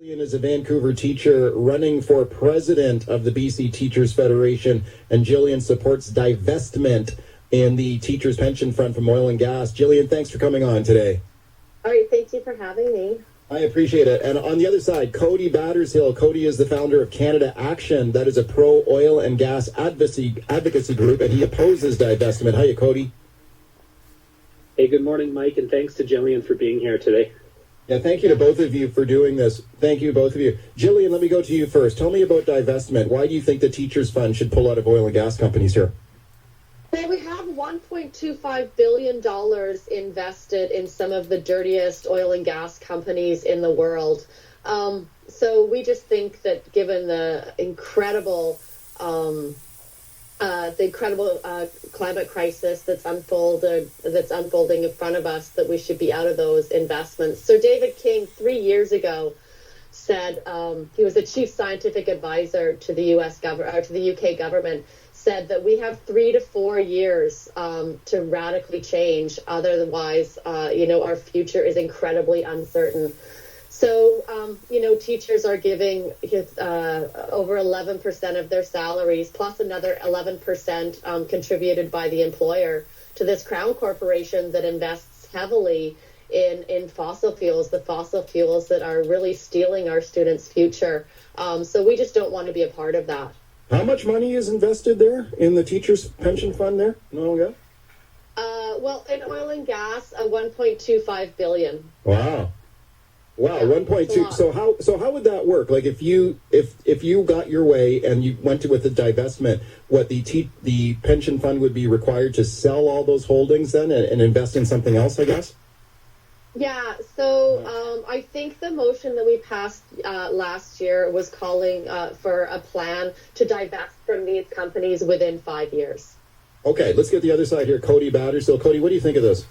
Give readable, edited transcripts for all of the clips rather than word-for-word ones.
Jillian is a Vancouver teacher running for president of the BC Teachers Federation, and Jillian supports divestment in the Teachers Pension Fund from oil and gas. Jillian, thanks for coming on today. All right, thank you for having me. I appreciate it. And on the other side, Cody Battershill. Cody is the founder of Canada Action. That is a pro-oil and gas advocacy group, and he opposes divestment. Hiya, Cody. Hey, good morning, Mike, and thanks to Jillian for being here today. Yeah, thank you to both of you for doing this. Thank you, both of you. Jillian, let me go to you first. Tell me about divestment. Why do you think the Teachers Fund should pull out of oil and gas companies here? Well, we have $1.25 billion invested in some of the dirtiest oil and gas companies in the world. So we just think that given the incredible climate crisis that's unfolding in front of us, that we should be out of those investments. So David King 3 years ago said, he was the chief scientific advisor to the to the UK government, said that we have 3 to 4 years to radically change. Otherwise, our future is incredibly uncertain. So, teachers are giving over 11% of their salaries, plus another 11% contributed by the employer to this crown corporation that invests heavily in fossil fuels, the fossil fuels that are really stealing our students' future. So we just don't want to be a part of that. How much money is invested there in the Teachers Pension Fund there in oil and gas? Well, in oil and gas, $1.25 billion. Wow. Wow, 1.2. So how would that work? Like if you got your way and you went with the divestment, what the pension fund would be required to sell all those holdings then and invest in something else, I guess? Yeah, so I think the motion that we passed last year was calling for a plan to divest from these companies within 5 years. Okay, let's get the other side here. Cody Battershill. Cody, what do you think of this?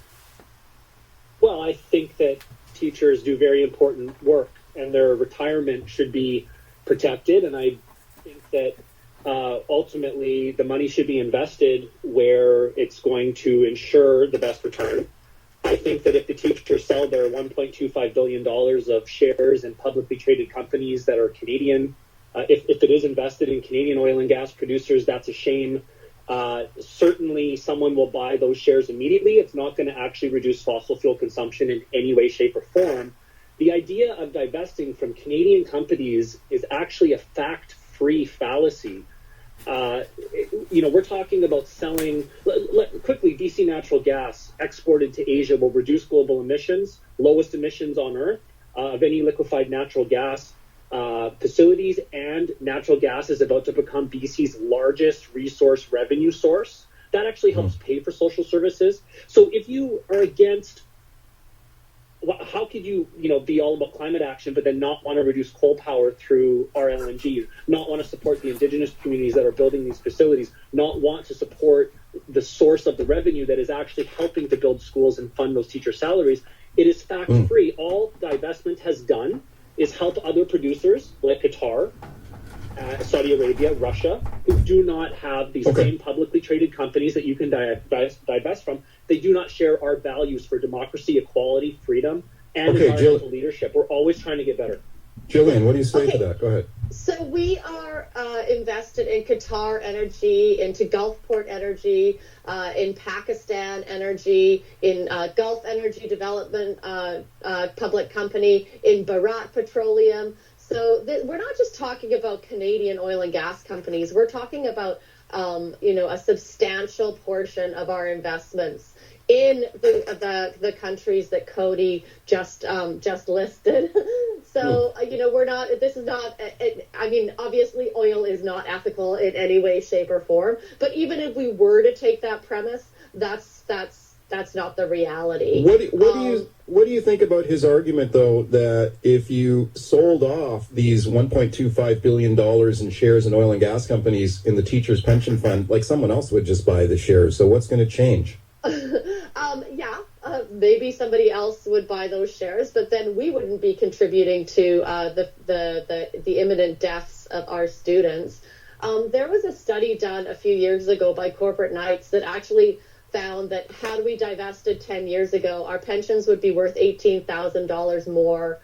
Well, I think that teachers do very important work, and their retirement should be protected. And I think that ultimately the money should be invested where it's going to ensure the best return. I think that if the teachers sell their $1.25 billion of shares in publicly traded companies that are Canadian, if it is invested in Canadian oil and gas producers, that's a shame. Certainly someone will buy those shares immediately. It's not going to actually reduce fossil fuel consumption in any way, shape, or form. The idea of divesting from Canadian companies is actually a fact-free fallacy. We're talking about selling, quickly, BC natural gas exported to Asia will reduce global emissions, lowest emissions on Earth of any liquefied natural gas facilities, and natural gas is about to become BC's largest resource revenue source. That actually helps pay for social services. So if you are against, how could you, be all about climate action, but then not want to reduce coal power through RLNG, not want to support the Indigenous communities that are building these facilities, not want to support the source of the revenue that is actually helping to build schools and fund those teacher salaries? It is fact-free. All divestment has done is help other producers like Qatar, Saudi Arabia, Russia, who do not have these same publicly traded companies that you can divest from. They do not share our values for democracy, equality, freedom, and environmental leadership. We're always trying to get better. Jillian, what do you say to that? Go ahead. So we are invested in Qatar Energy, into Gulfport Energy, in Pakistan Energy, in Gulf Energy Development Public Company, in Bharat Petroleum. So we're not just talking about Canadian oil and gas companies. We're talking about, a substantial portion of our investments in the countries that Cody just listed. So, we're not, this is not, obviously oil is not ethical in any way, shape, or form. But even if we were to take that premise, that's not the reality. What do you think about his argument, though, that if you sold off these $1.25 billion in shares in oil and gas companies in the Teachers Pension Fund, like someone else would just buy the shares? So what's going to change? Maybe somebody else would buy those shares, but then we wouldn't be contributing to the imminent deaths of our students. There was a study done a few years ago by Corporate Knights that actually found that had we divested 10 years ago, our pensions would be worth $18,000 more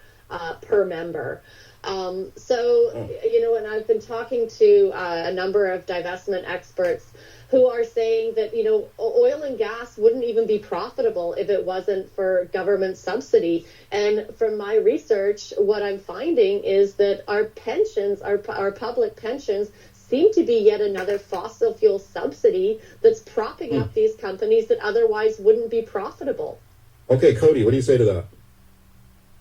per member. And I've been talking to a number of divestment experts who are saying that, oil and gas wouldn't even be profitable if it wasn't for government subsidy. And from my research, what I'm finding is that our pensions, our public pensions, seem to be yet another fossil fuel subsidy that's propping up these companies that otherwise wouldn't be profitable. Okay, Cody, what do you say to that?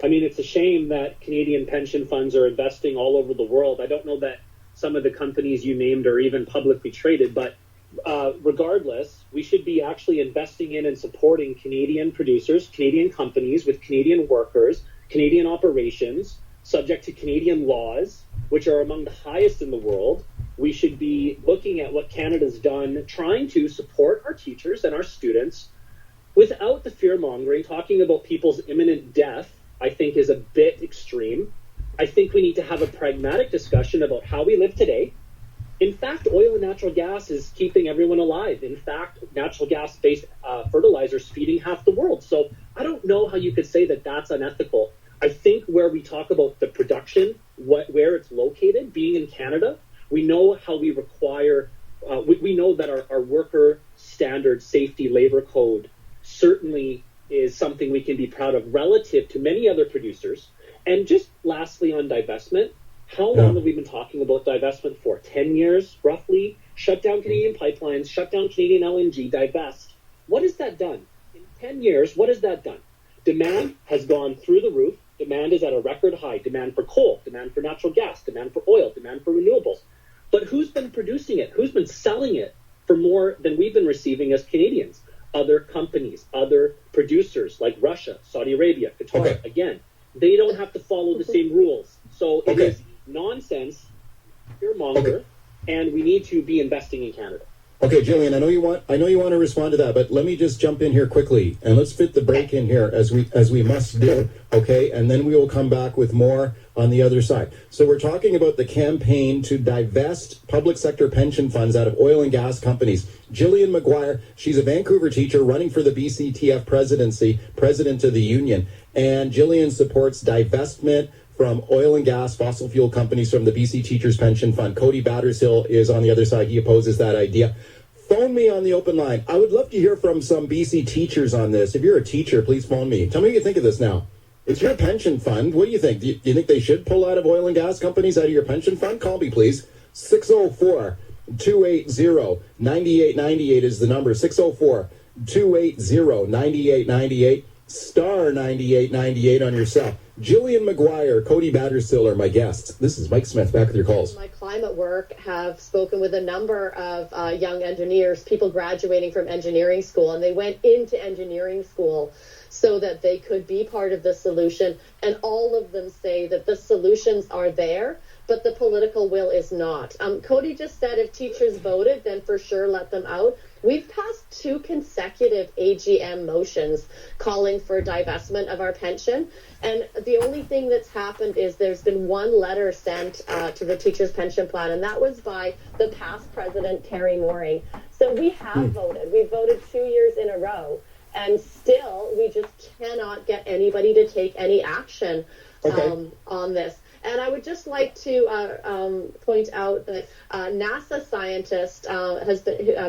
I mean, it's a shame that Canadian pension funds are investing all over the world. I don't know that some of the companies you named are even publicly traded, but regardless, we should be actually investing in and supporting Canadian producers, Canadian companies with Canadian workers, Canadian operations, subject to Canadian laws, which are among the highest in the world. We should be looking at what Canada's done, trying to support our teachers and our students without the fear-mongering. Talking about people's imminent death, I think, is a bit extreme. I think we need to have a pragmatic discussion about how we live today. In fact, oil and natural gas is keeping everyone alive. In fact, natural gas-based fertilizer is feeding half the world. So I don't know how you could say that that's unethical. I think where we talk about the production, where it's located, being in Canada, we know how we require, we know that our worker standard safety labor code certainly is something we can be proud of relative to many other producers. And just lastly on divestment, how long have we been talking about divestment for? 10 years, roughly? Shut down Canadian pipelines, shut down Canadian LNG, divest. What has that done? In 10 years, what has that done? Demand has gone through the roof. Demand is at a record high. Demand for coal, demand for natural gas, demand for oil, demand for renewables. But who's been producing it? Who's been selling it for more than we've been receiving as Canadians? Other companies, other producers like Russia, Saudi Arabia, Qatar. Okay. Again, they don't have to follow the same rules. So it is nonsense, fear-monger, and we need to be investing in Canada. Okay, Jillian, I know you want to respond to that, but let me just jump in here quickly and let's fit the break in here as we must do. Okay, and then we will come back with more on the other side. So we're talking about the campaign to divest public sector pension funds out of oil and gas companies. Jillian Maguire, she's a Vancouver teacher running for the BCTF presidency, president of the union, and Jillian supports divestment from oil and gas fossil fuel companies from the BC Teachers Pension Fund. Cody Battershill is on the other side. He opposes that idea. Phone me on the open line. I would love to hear from some BC teachers on this. If you're a teacher, please phone me. Tell me what you think of this now. It's your pension fund. What do you think? Do you think they should pull out of oil and gas companies out of your pension fund? Call me, please. 604-280-9898 is the number. 604-280-9898. Star 9898 on your cell. Jillian Maguire, Cody Battershill are my guests. This is Mike Smyth, back with your calls. My climate work have spoken with a number of young engineers, people graduating from engineering school, and they went into engineering school so that they could be part of the solution. And all of them say that the solutions are there, but the political will is not. Cody just said if teachers voted, then for sure let them out. We've passed 2 consecutive AGM motions calling for divestment of our pension. And the only thing that's happened is there's been one letter sent to the Teachers Pension Plan, and that was by the past president, Terry Mooring. So we have voted. We voted 2 years in a row. And still, we just cannot get anybody to take any action on this. And I would just like to point out that NASA scientist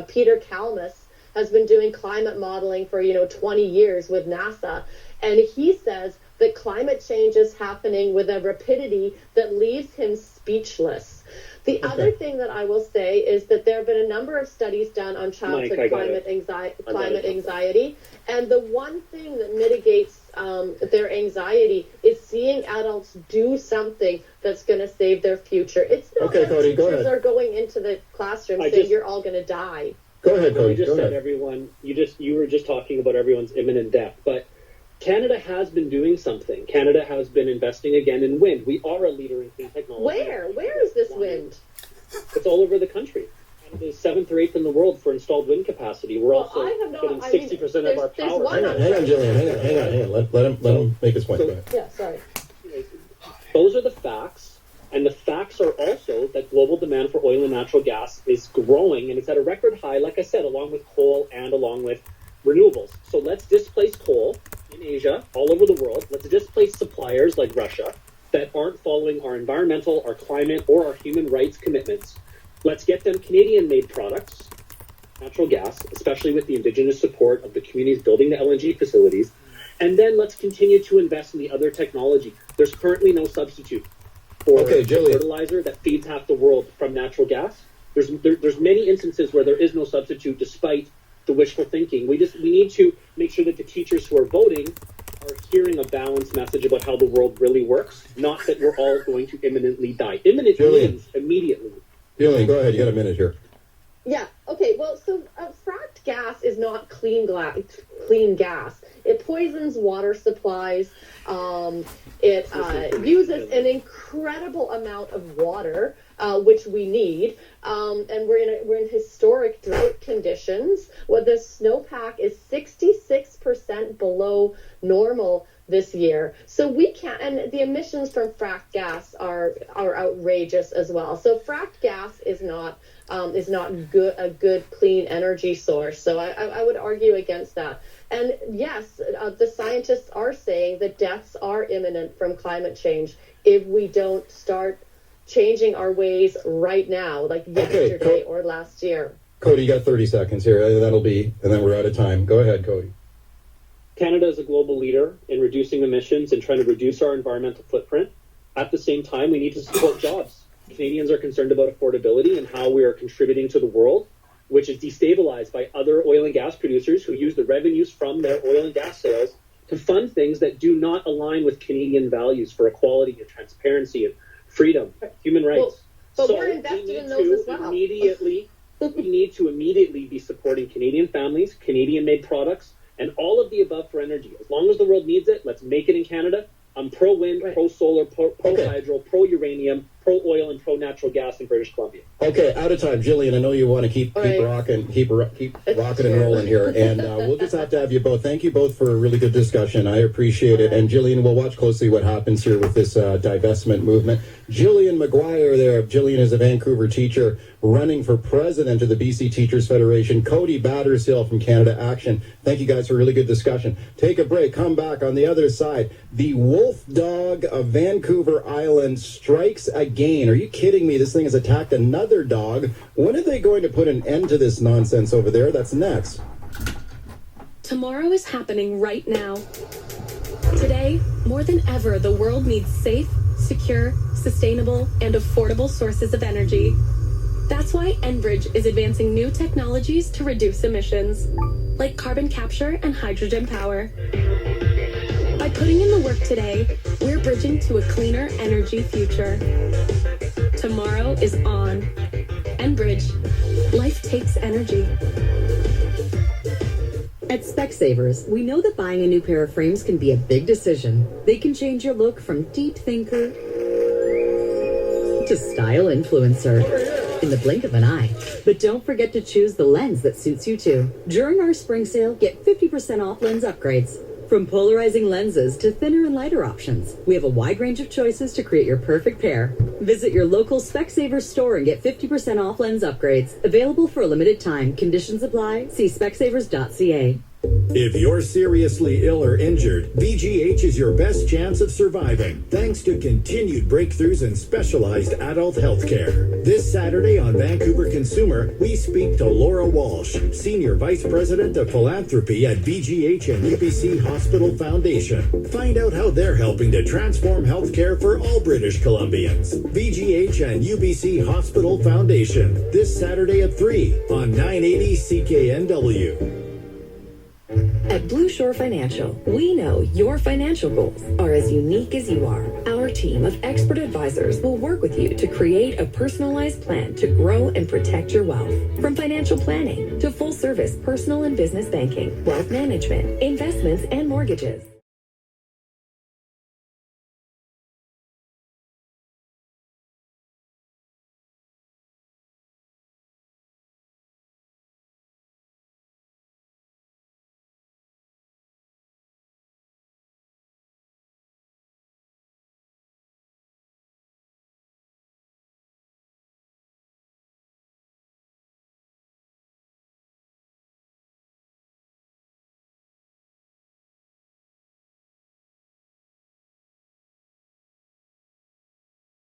Peter Kalmus has been doing climate modeling for 20 years with NASA, and he says that climate change is happening with a rapidity that leaves him speechless. The other thing that I will say is that there have been a number of studies done on childhood climate anxiety, and the one thing that mitigates their anxiety is seeing adults do something that's going to save their future. It's not that Cody, teachers are going into the classroom saying you're all going to die. Go ahead, Cody. You were just talking about everyone's imminent death, but Canada has been doing something. Canada has been investing again in wind. We are a leader in clean technology. Where is this wind? It's all over the country. Canada is 7th or 8th in the world for installed wind capacity. We're also getting 60% of our power. Hang on, Jillian. Hang on. Let him make his point. Yeah, sorry. Those are the facts, and the facts are also that global demand for oil and natural gas is growing, and it's at a record high, like I said, along with coal and along with renewables. So let's displace coal in Asia, all over the world. Let's displace suppliers like Russia that aren't following our environmental, our climate, or our human rights commitments. Let's get them Canadian-made products, natural gas, especially with the Indigenous support of the communities building the LNG facilities. And then let's continue to invest in the other technology. There's currently no substitute for fertilizer that feeds half the world from natural gas. There's many instances where there is no substitute despite the wishful thinking. We need to make sure that the teachers who are voting are hearing a balanced message about how the world really works, not that we're all going to imminently die. Imminent means immediately. Jillian, go ahead. You got a minute here. Yeah. Okay. Well, so fracked gas is not clean gas. It poisons water supplies. It uses an incredible amount of water, which we need. And we're in historic drought conditions. Well, the snowpack is 66% below normal this year. So we can't, and the emissions from fracked gas are outrageous as well. So fracked gas is not a good clean energy source. So I would argue against that. And yes, the scientists are saying that deaths are imminent from climate change if we don't start changing our ways right now, like yesterday or last year. Cody, you got 30 seconds here. That'll be, and then we're out of time. Go ahead, Cody. Canada is a global leader in reducing emissions and trying to reduce our environmental footprint. At the same time, we need to support jobs. Canadians are concerned about affordability and how we are contributing to the world, which is destabilized by other oil and gas producers who use the revenues from their oil and gas sales to fund things that do not align with Canadian values for equality and transparency and freedom, human rights. But we're invested in those as well. We need to immediately be supporting Canadian families, Canadian-made products, and all of the above for energy. As long as the world needs it, let's make it in Canada. I'm pro-wind, pro-solar, pro-hydro, pro-uranium, pro-oil, and pro-natural gas in British Columbia. Okay, out of time. Jillian, I know you want to keep rocking and rolling here, and we'll just have to have you both. Thank you both for a really good discussion. I appreciate it. And Jillian, we'll watch closely what happens here with this divestment movement. Jillian Maguire there. Jillian is a Vancouver teacher running for president of the BC Teachers Federation. Cody Battershill from Canada Action. Thank you guys for a really good discussion. Take a break. Come back on the other side. The wolf dog of Vancouver Island strikes again. Are you kidding me? This thing has attacked another dog. When are they going to put an end to this nonsense over there? That's next. Tomorrow is happening right now. Today, more than ever, the world needs safe, secure, sustainable, and affordable sources of energy. That's why Enbridge is advancing new technologies to reduce emissions, like carbon capture and hydrogen power. By putting in the work today, we're bridging to a cleaner energy future. Tomorrow is on. Enbridge. Life takes energy. At Specsavers, we know that buying a new pair of frames can be a big decision. They can change your look from deep thinker to style influencer in the blink of an eye. But don't forget to choose the lens that suits you too. During our spring sale, get 50% off lens upgrades. From polarizing lenses to thinner and lighter options, we have a wide range of choices to create your perfect pair. Visit your local Specsavers store and get 50% off lens upgrades. Available for a limited time. Conditions apply. See specsavers.ca. If you're seriously ill or injured, VGH is your best chance of surviving, thanks to continued breakthroughs in specialized adult health care. This Saturday on Vancouver Consumer, we speak to Laura Walsh, Senior Vice President of Philanthropy at VGH and UBC Hospital Foundation. Find out how they're helping to transform healthcare for all British Columbians. VGH and UBC Hospital Foundation, this Saturday at 3 on 980 CKNW. At Blue Shore Financial, we know your financial goals are as unique as you are. Our team of expert advisors will work with you to create a personalized plan to grow and protect your wealth. From financial planning to full-service personal and business banking, wealth management, investments, and mortgages.